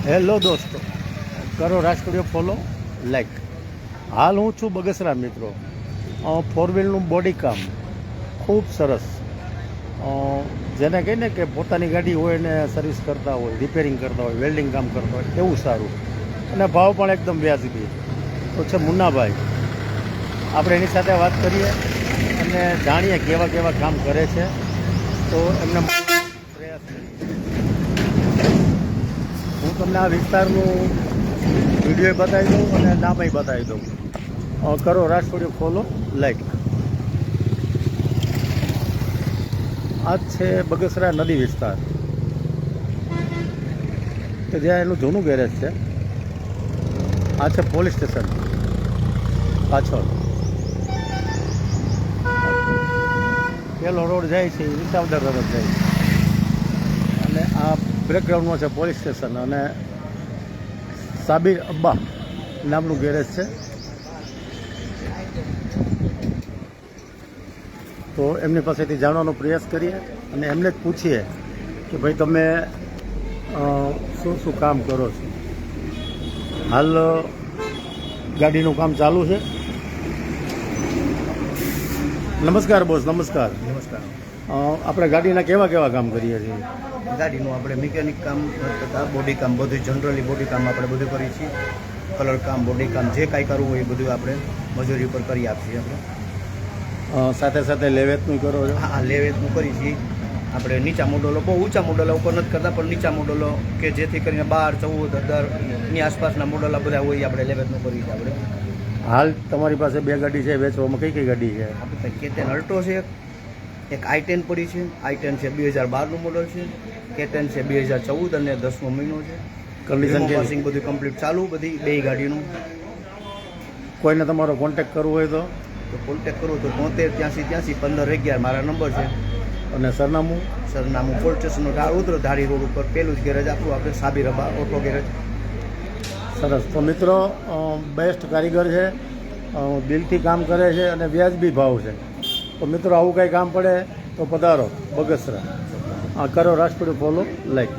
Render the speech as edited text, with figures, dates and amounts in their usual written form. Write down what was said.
Hello દોસ્તો, કરો રાજકોડીઓ follow like. હાલ હું છું બગસરા મિત્રો. ફોર વ્હીલનું બોડી કામ ખૂબ સરસ. જેને કહીને કે પોતાની ગાડી હોય ને સર્વિસ કરતા હોય, રિપેરિંગ કરતા હોય, વેલ્ડિંગ કામ કરતા હોય એવું સારું, અને ભાવ પણ એકદમ વ્યાજબી. તો છે મુન્નાભાઈ, આપણે એની સાથે વાત કરીએ અને જાણીએ કેવા કેવા કામ કરે છે. તો એમને પ્રયાસ હું તમને આ વિસ્તારનું વિડીયો બતાવી દઉં અને નામય બતાવી દઉં. કરો રાજકોડીઓ ફોલો લાઈક. આ છે બગસરા નદી વિસ્તાર, કે જ્યાં એનું જૂનું ગેરેજ છે. આ છે પોલીસ સ્ટેશન પાછળ. પેલો રોડ જાય છે એ વિસાવદર તરફ જાય છે, અને આ બેકગ્રાઉન્ડમાં છે પોલીસ સ્ટેશન, અને સાબિર અબ્બા નામનું ગેરેજ છે. તો એમની પાસેથી જાણવાનો પ્રયાસ કરીએ અને એમને જ પૂછીએ કે ભાઈ તમે શું શું કામ કરો છો. હાલ ગાડીનું કામ ચાલુ છે. નમસ્કાર બોસ. નમસ્કાર. નમસ્કાર. આપણે ગાડીના કેવા કેવા કામ કરીએ છીએ? ગાડીનું આપણે મિકેનિક કામ તથા બોડી કામ બધું, જનરલી બોડી કામ આપણે બધું કરીએ છીએ. કલર કામ, બોડી કામ જે કાંઈ કરવું હોય એ બધું આપણે મજૂરી ઉપર કરી આપીએ. આપણે સાથે સાથે લેવેતનું કરો છો? હા, લેવેતનું કરીએ છીએ. આપણે નીચા મોડલો, બહુ ઊંચા મોડલો ઉપર નથી કરતા, પણ નીચા મોડલો કે જેથી કરીને 12, 14, 18 ની આસપાસના મોડલા બધા હોય એ આપણે લેવેતનું કરીએ છીએ. આપણે હાલ તમારી પાસે બે ગાડી છે વેચવામાં, કઈ કઈ ગાડી છે? આપણે પાસે કેટેન અલ્ટો છે, એક i10 પડી છે. i10 છે 2012નું મોડલ છે. કેટેન છે 2014 અને 10મો મહિનો છે. કન્ડિશન પાસિંગ બધું કમ્પ્લીટ ચાલુ, બધી બે ગાડીનું. કોઈને તમારો કોન્ટેક્ટ કરવો હોય તો કોન્ટેક્ટ કરો તો 73 83 15 11 મારા નંબર છે. અને સરનામું? સરનામું પોલીસ સ્ટેશનનો ઢાળ ઉતરો, ધારી રોડ ઉપર પેલું જ ગેરેજ આપણું, આપણે સાબિર અબ્બા ઓટો ગેરેજ. સરસ. તો મિત્રો, બેસ્ટ કારીગર છે, દિલથી કામ કરે છે અને વ્યાજબી ભાવ છે. તો મિત્રો, આવું કંઈ કામ પડે તો પધારો બગસરા. કરો રાજકોડીઓ ફોલો લાઈક.